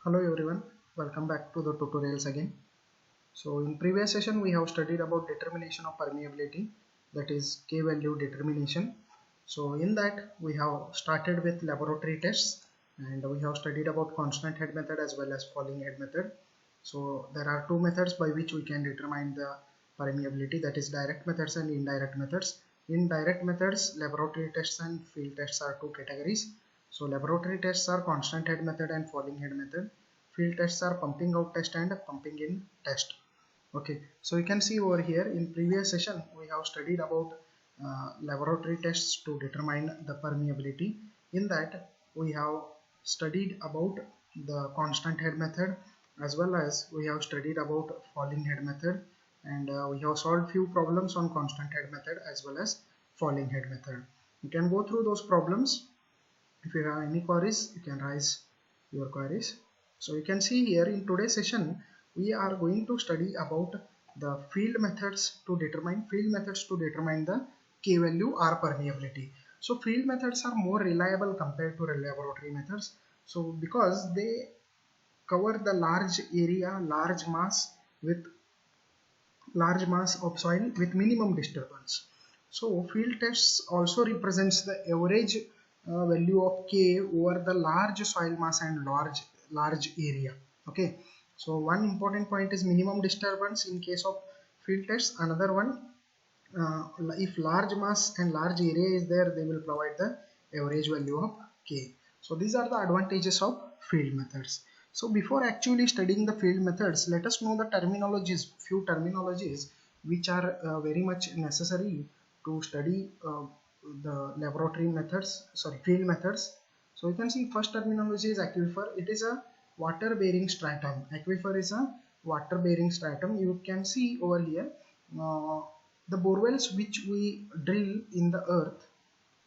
Hello everyone, welcome back to the tutorials again. So in previous session we have studied about determination of permeability, that is K value determination. So in that we have started with laboratory tests and we have studied about constant head method as well as falling head method. So there are two methods by which we can determine the permeability, that is direct methods and indirect methods. In direct methods, laboratory tests and field tests are two categories. So laboratory tests are constant head method and falling head method. Field tests are pumping out test and pumping in test. Okay, so you can see over here in previous session we have studied about laboratory tests to determine the permeability. In that we have studied about the constant head method as well as we have studied about falling head method, and we have solved few problems on constant head method as well as falling head method. You can go through those problems. If you have any queries, you can raise your queries. So you can see here in today's session, we are going to study about the field methods to determine the K value or permeability. So field methods are more reliable compared to laboratory methods. So because they cover the large area, large mass of soil with minimum disturbance. So field tests also represents the average value of K over the large soil mass and large area. Okay. So one important point is minimum disturbance in case of field tests. Another one, if large mass and large area is there, they will provide the average value of K. So these are the advantages of field methods. So before actually studying the field methods, let us know the few terminologies which are very much necessary to study field methods. So you can see first terminology is aquifer. It is a water bearing stratum. Aquifer is a water bearing stratum. You can see over here uh, the borewells which we drill in the earth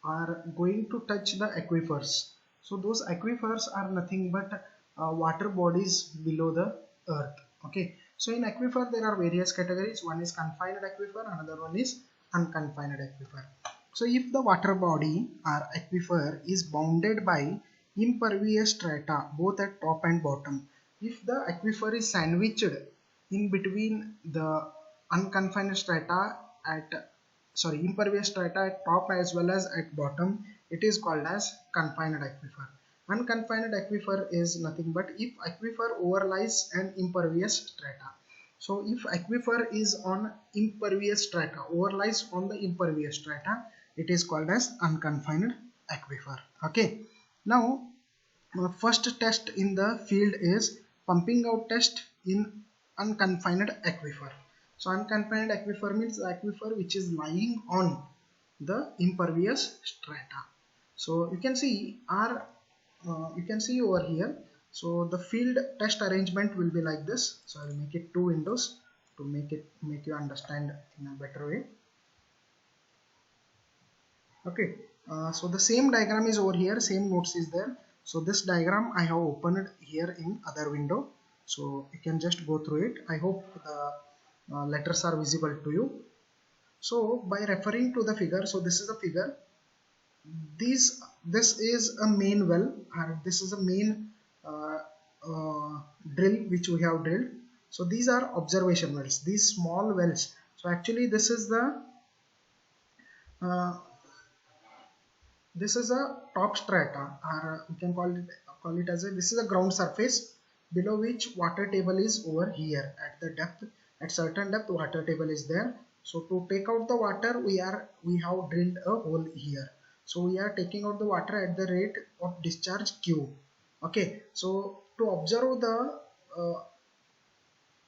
are going to touch the aquifers. So those aquifers are nothing but water bodies below the earth. Okay. So in aquifer there are various categories. One is confined aquifer, another one is unconfined aquifer. So if the water body or aquifer is bounded by impervious strata both at top and bottom, if the aquifer is sandwiched in between the unconfined strata at impervious strata at top as well as at bottom, it is called as confined aquifer. Unconfined aquifer is nothing but if aquifer overlies an impervious strata. So if aquifer is on impervious strata, overlies on the impervious strata, it is called as unconfined aquifer. Okay. Now first test in the field is pumping out test in unconfined aquifer. So unconfined aquifer means the aquifer which is lying on the impervious strata. So you can see over here. So the field test arrangement will be like this. So I will make it two windows to make you understand in a better way. Okay. So the same diagram is over here, same notes is there. So this diagram I have opened here in other window, so you can just go through it. I hope the letters are visible to you. So by referring to the figure, so this is a figure. This is a main well, or this is a main uh, drill which we have drilled. So these are observation wells, these small wells. So actually uh, this is a top strata, or we can call it as this is a ground surface below which water table is over here at the depth. At certain depth water table is there. So to take out the water we have drilled a hole here. So we are taking out the water at the rate of discharge Q. Okay. So to observe the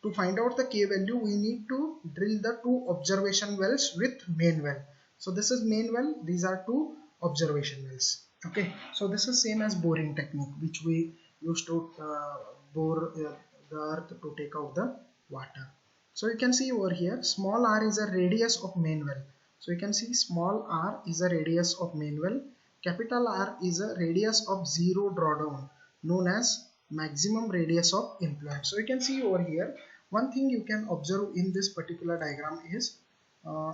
to find out the K value, we need to drill the two observation wells with main well. So this is main well, these are two observation wells. Okay, so this is same as boring technique which we used to bore the earth to take out the water. So you can see over here, small r is a radius of main well. So you can see small r is a radius of main well. Capital R is a radius of zero drawdown, known as maximum radius of influence. So you can see over here, one thing you can observe in this particular diagram is uh,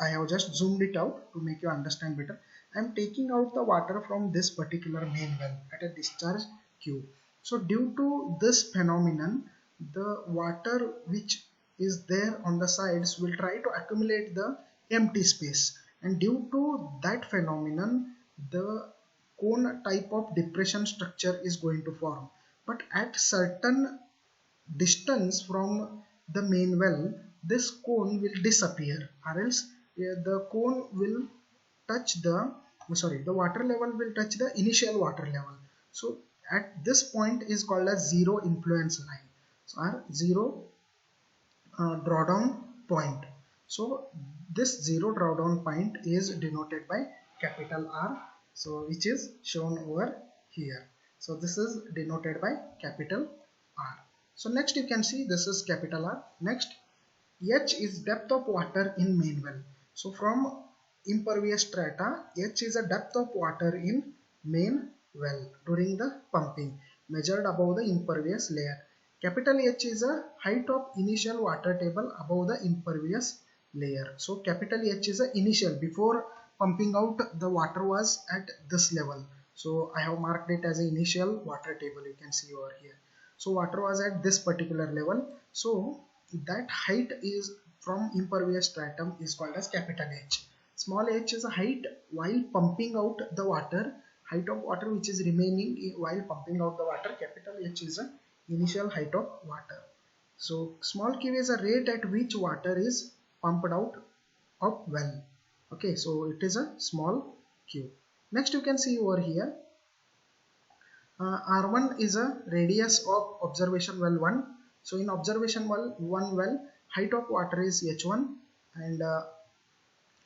I have just zoomed it out to make you understand better. I am taking out the water from this particular main well at a discharge Q. So due to this phenomenon, the water which is there on the sides will try to accumulate the empty space, and due to that phenomenon the cone type of depression structure is going to form. But at certain distance from the main well, this cone will disappear, or else the cone will touch the water level will touch the initial water level. So at this point is called as zero influence line, so or zero drawdown point. So this zero drawdown point is denoted by capital R, so which is shown over here. So this is denoted by capital R. So next you can see this is capital R. Next, H is depth of water in main well. So from impervious strata, H is a depth of water in main well during the pumping, measured above the impervious layer. Capital H is a height of initial water table above the impervious layer. So capital H is a initial, before pumping out the water was at this level. So I have marked it as an initial water table, you can see over here. So water was at this particular level. So that height is from impervious stratum is called as capital H. Small h is a height while pumping out the water, height of water which is remaining while pumping out the water. Capital H is a initial height of water. So small q is a rate at which water is pumped out of well. Okay, so it is a small q. Next you can see over here, R1 is a radius of observation well 1. So in observation well 1 well, height of water is H1, and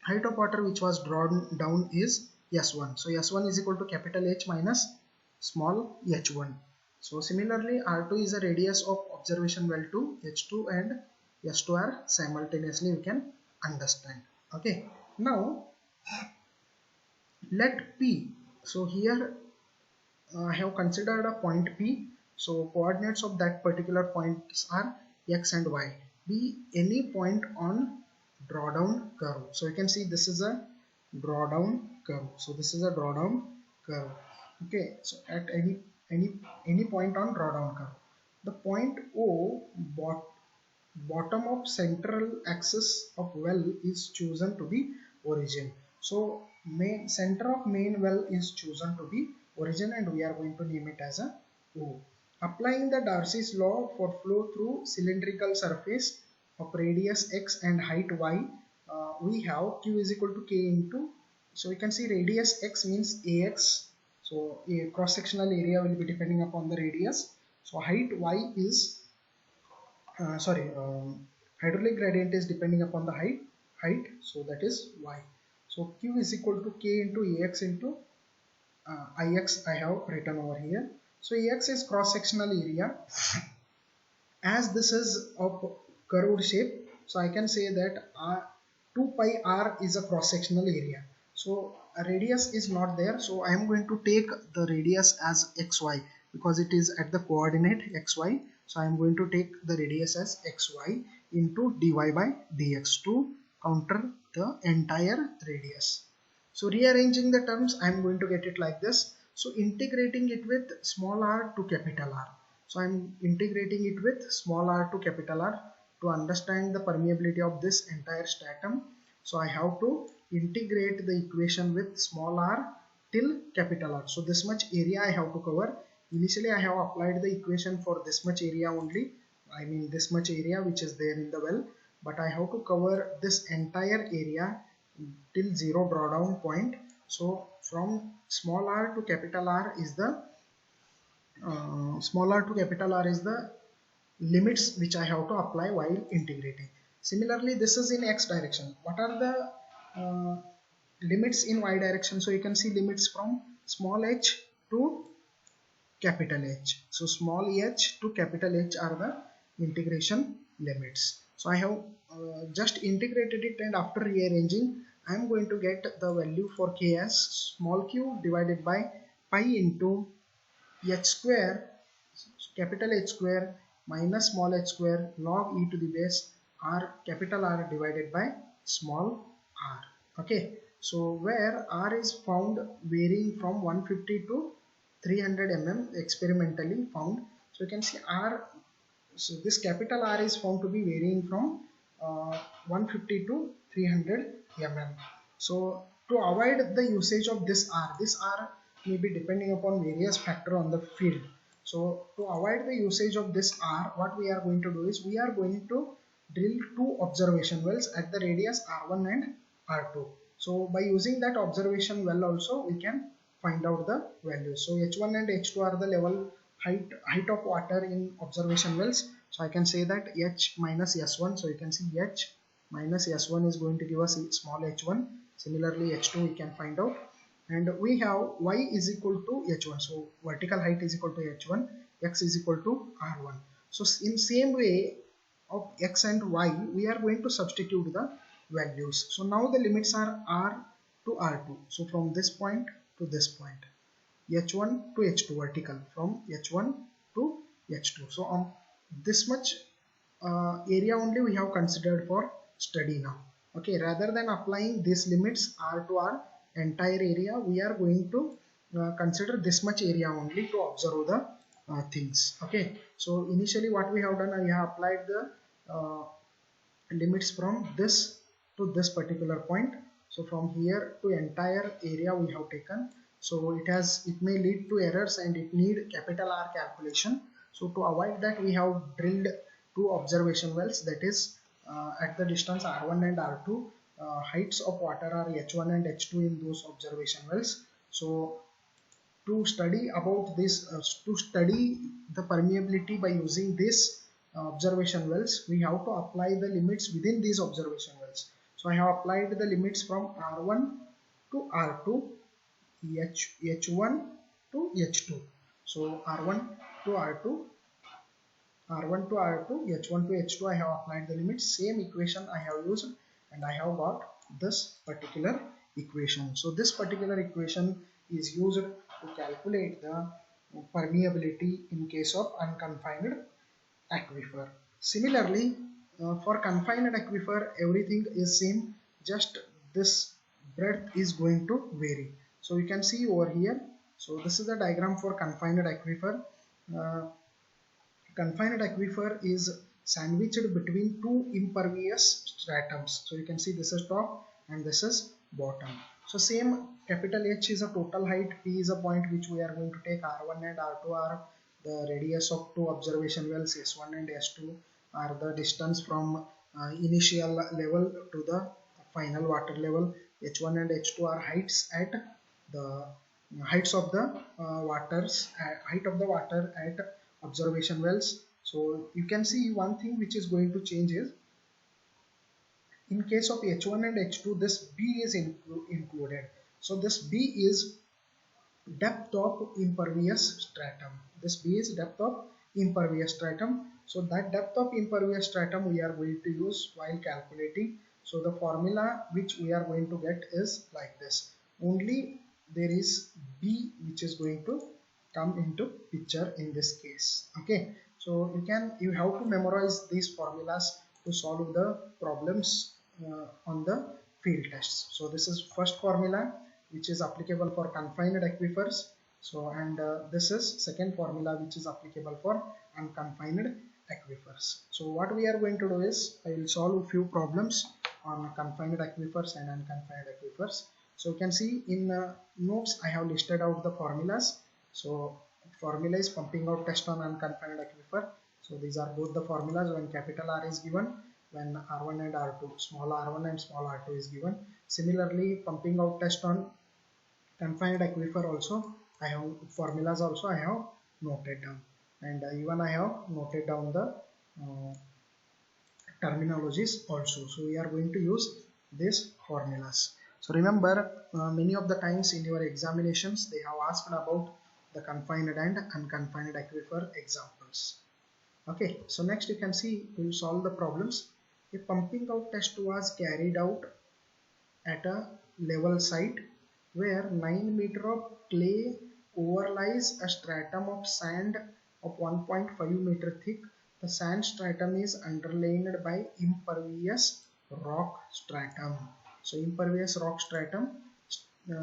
height of water which was drawn down is S1. So S1 is equal to capital H minus small h1. So similarly, R2 is a radius of observation well 2, H2 and S2 are simultaneously, we can understand. Okay, now let P. So here I have considered a point P. So coordinates of that particular points are X and Y. Be any point on drawdown curve. So you can see this is a drawdown curve. So this is a drawdown curve. Okay, so at any point on drawdown curve, the point O bottom of central axis of well is chosen to be origin. So main center of main well is chosen to be origin, and we are going to name it as a O. Applying the Darcy's law for flow through cylindrical surface of radius x and height y, we have Q is equal to K into, so we can see radius x means AX, so a cross sectional area will be depending upon the radius. So height y is hydraulic gradient is depending upon the height, so that is y. So Q is equal to K into AX into Ix I have written over here. So Ax is cross sectional area. As this is of curved shape, so I can say that 2 pi r is a cross sectional area. So a radius is not there, so I am going to take the radius as xy because it is at the coordinate xy. So I am going to take the radius as xy into dy by dx to counter the entire radius. So rearranging the terms, I am going to get it like this. So integrating it with small r to capital R. So I am integrating it with small r to capital R to understand the permeability of this entire stratum. So I have to integrate the equation with small r till capital R. So this much area I have to cover. Initially I have applied the equation for this much area only. I mean this much area which is there in the well. But I have to cover this entire area till zero drawdown point. So from small r to capital R is the limits which I have to apply while integrating. Similarly, this is in x direction. What are the limits in y direction? So you can see limits from small h to capital H. So small h to capital H are the integration limits. So I have just integrated it, and after rearranging I am going to get the value for k as small q divided by pi into h square, capital H square minus small h square log e to the base r capital R divided by small r. Okay, so where r is found varying from 150 to 300 mm experimentally found. So you can see R, so this capital R is found to be varying from 150 to 300 mm. So to avoid the usage of this R may be depending upon various factor on the field. So to avoid the usage of this R, what we are going to do is we are going to drill two observation wells at the radius R1 and R2. So by using that observation well also we can find out the values. So H1 and H2 are the level height of water in observation wells. So I can say that H minus S1. So you can see H minus S1 is going to give us small h1. Similarly H2 we can find out. And we have y is equal to h1. So vertical height is equal to h1, x is equal to r1. So in same way of x and y, we are going to substitute the values. So now the limits are r to r2. So from this point to this point, h1 to h2 vertical, from h1 to h2. So on this much area only we have considered for study now. Okay, rather than applying these limits r to r entire area, we are going to consider this much area only to observe the things. Okay, so initially what we have done, we have applied the limits from this to this particular point. So from here to entire area we have taken. So it may lead to errors and it need capital R calculation. So to avoid that, we have drilled two observation wells, that is at the distance R1 and R2. Heights of water are H1 and H2 in those observation wells. So to study about this, to study the permeability by using this observation wells, we have to apply the limits within these observation wells. So I have applied the limits from R1 to R2, H1 to H2. So R1 to R2, R1 to R2, H1 to H2, I have applied the limits. Same equation I have used and I have got this particular equation. So this particular equation is used to calculate the permeability in case of unconfined aquifer. Similarly, for confined aquifer, everything is same, just this breadth is going to vary. So you can see over here. So this is the diagram for confined aquifer. Confined aquifer is sandwiched between two impervious stratums. So you can see this is top and this is bottom. So same, capital H is a total height, P is a point which we are going to take, R1 and R2 are the radius of two observation wells, S1 and S2 are the distance from initial level to the final water level, H1 and H2 are heights at the heights of the height of the water at observation wells. So you can see one thing which is going to change is, in case of H1 and H2, this B is included. So this B is depth of impervious stratum. This B is depth of impervious stratum. So that depth of impervious stratum we are going to use while calculating. So the formula which we are going to get is like this. Only there is B which is going to come into picture in this case. Okay, so you have to memorize these formulas to solve the problems on the field tests. So this is first formula which is applicable for confined aquifers. So and this is second formula which is applicable for unconfined aquifers. So what we are going to do is, I will solve a few problems on confined aquifers and unconfined aquifers. So you can see in notes I have listed out the formulas. So formula is pumping out test on unconfined aquifer. So these are both the formulas when capital R is given, when R1 and R2, small r1 and small r2 is given. Similarly, pumping out test on confined aquifer also, I have formulas also I have noted down, and even I have noted down the terminologies also. So we are going to use these formulas. So remember, many of the times in your examinations they have asked about the confined and unconfined aquifer examples. Okay, so next you can see we will solve the problems. A pumping out test was carried out at a level site where 9 meter of clay overlies a stratum of sand of 1.5 meter thick. The sand stratum is underlain by impervious rock stratum. So impervious rock stratum,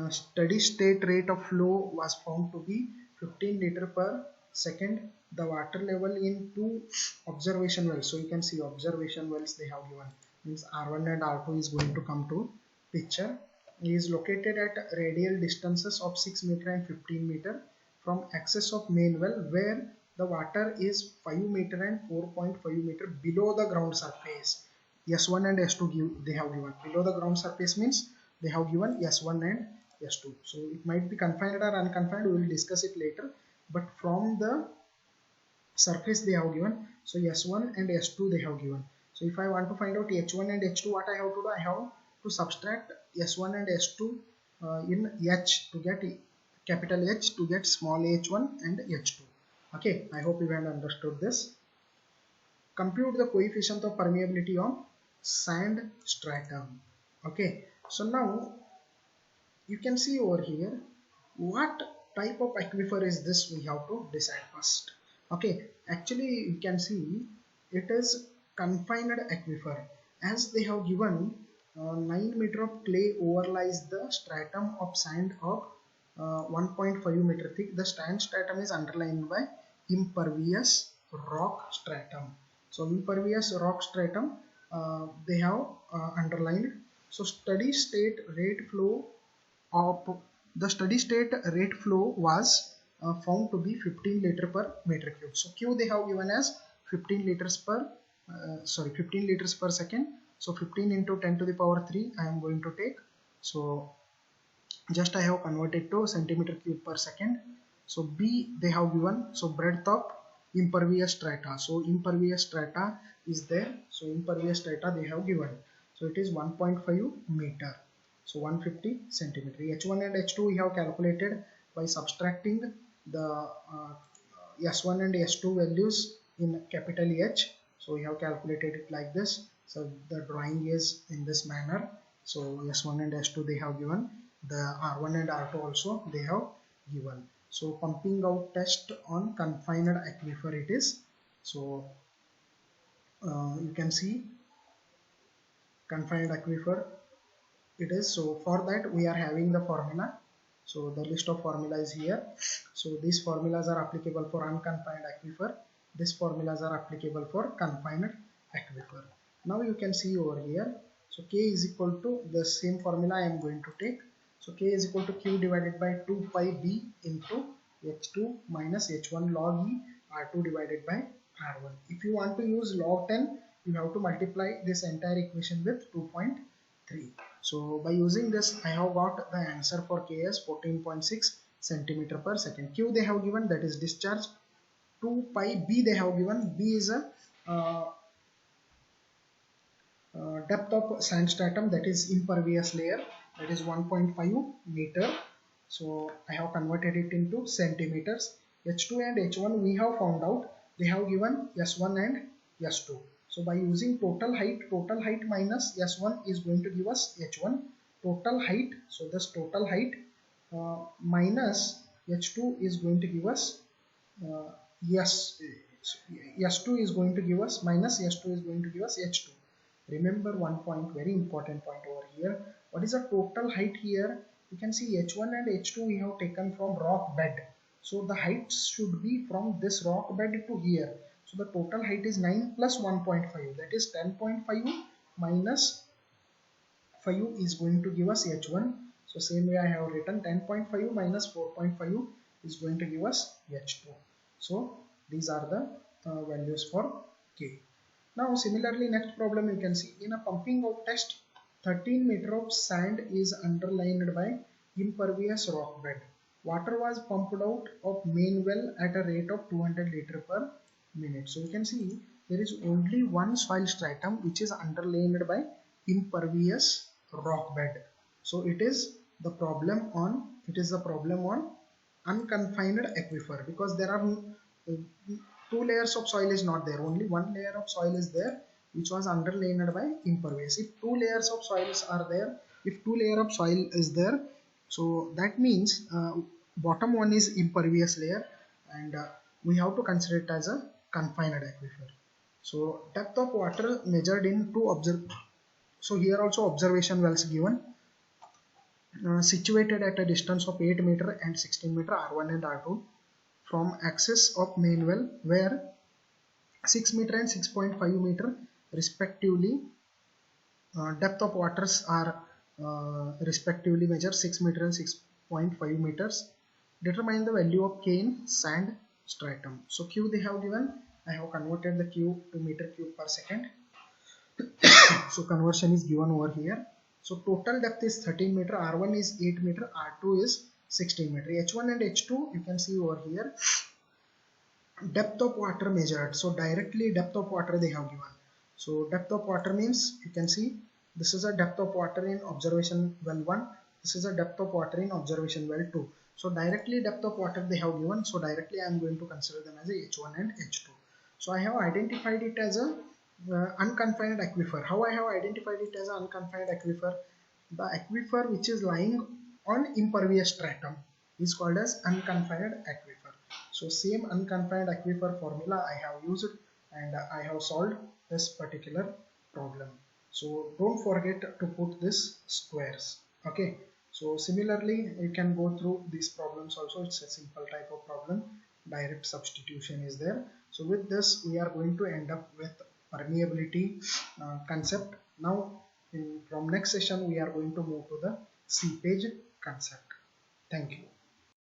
steady state rate of flow was found to be 15 liter per second. The water level in two observation wells, so you can see observation wells they have given, means R1 and R2 is going to come to picture, is located at radial distances of 6 meter and 15 meter from axis of main well, where the water is 5 meter and 4.5 meter below the ground surface. S1 and S2 they have given. Below the ground surface means they have given S1 and S2. So it might be confined or unconfined, we will discuss it later. But from the surface they have given, so S1 and S2 they have given. So if I want to find out H1 and H2, what I have to do? I have to subtract S1 and S2 in H to get capital H to get small h1 and h2. Okay, I hope you have understood this. Compute the coefficient of permeability on sand stratum. Okay, so now you can see over here what type of aquifer is this, we have to decide first. Okay, actually you can see it is confined aquifer, as they have given 9 meter of clay overlies the stratum of sand of 1.5 meter thick. The sand stratum is underlined by impervious rock stratum. So impervious rock stratum they have underlined. So steady state rate flow of the steady state rate flow was found to be 15 liter per meter cube. So Q they have given as 15 liters per 15 liters per second. So 15 into 10 to the power 3 I am going to take. So just I have converted to centimeter cube per second. So B they have given, so breadth of impervious strata. So impervious strata is there. So impervious strata they have given. So it is 1.5 meter. So 150 centimeter. H1 and H2 we have calculated by subtracting the S1 and S2 values in capital H. So we have calculated it like this. So the drawing is in this manner. So S1 and S2 they have given. The R1 and R2 also they have given. So pumping out test on confined aquifer it is. So you can see confined aquifer it is. So for that we are having the formula. So the list of formula is here. So these formulas are applicable for unconfined aquifer. These formulas are applicable for confined aquifer. Now you can see over here. So K is equal to the same formula I am going to take. So K is equal to Q divided by 2 pi B into H2 minus H1 log E R2 divided by R1. If you want to use log 10, you have to multiply this entire equation with 2.3. So by using this, I have got the answer for K as 14.6 centimeter per second. Q they have given, that is discharge. 2 pi B they have given. B is a depth of sand stratum, that is impervious layer, that is 1.5 meter. So I have converted it into centimeters. H2 and H1 we have found out, they have given S1 and S2. So by using total height minus S1 is going to give us H1 total height. So this total height minus H2 is going to give us S2 is going to give us minus S2 is going to give us H2. Remember one point, very important point over here. What is the total height here? You can see H1 and H2 we have taken from rock bed. So the height should be from this rock bed to here. So the total height is 9 plus 1.5, that is 10.5 minus 5 is going to give us H1. So same way I have written 10.5 minus 4.5 is going to give us H2. So these are the values for K. Now similarly next problem you can see, in a pumping out test 13 meter of sand is underlined by impervious rock bed. Water was pumped out of main well at a rate of 200 liter per minute. So you can see there is only one soil stratum which is underlain by impervious rock bed. So it is the problem on unconfined aquifer, because there are two layers of soil is not there, only one layer of soil is there which was underlain by impervious. If two layers of soils are there, if two layer of soil is there, so that means bottom one is impervious layer, and we have to consider it as a confined aquifer. So depth of water measured in two so here also observation wells given, situated at a distance of 8 meter and 16 meter R1 and R2. from axis of main well where 6 meter and 6.5 meter respectively. Depth of waters are respectively measured 6 meter and 6.5 meters. Determine the value of K in sand stratum. So Q they have given. I have converted the Q to meter cube per second. So conversion is given over here. So total depth is 13 meter, R1 is 8 meter, R2 is 16 meter. H1 and H2 you can see over here. Depth of water measured, so directly depth of water they have given. So depth of water means you can see this is a depth of water in observation well 1, this is a depth of water in observation well 2. So directly depth of water they have given, so directly I am going to consider them as a H1 and H2. So I have identified it as a unconfined aquifer. How I have identified it as an unconfined aquifer? The aquifer which is lying on impervious stratum is called as unconfined aquifer. So same unconfined aquifer formula I have used and I have solved this particular problem. So don't forget to put this squares. Okay. So similarly you can go through these problems also. It's a simple type of problem. Direct substitution is there. So with this we are going to end up with permeability concept. Now from next session we are going to move to the seepage concept. Thank you.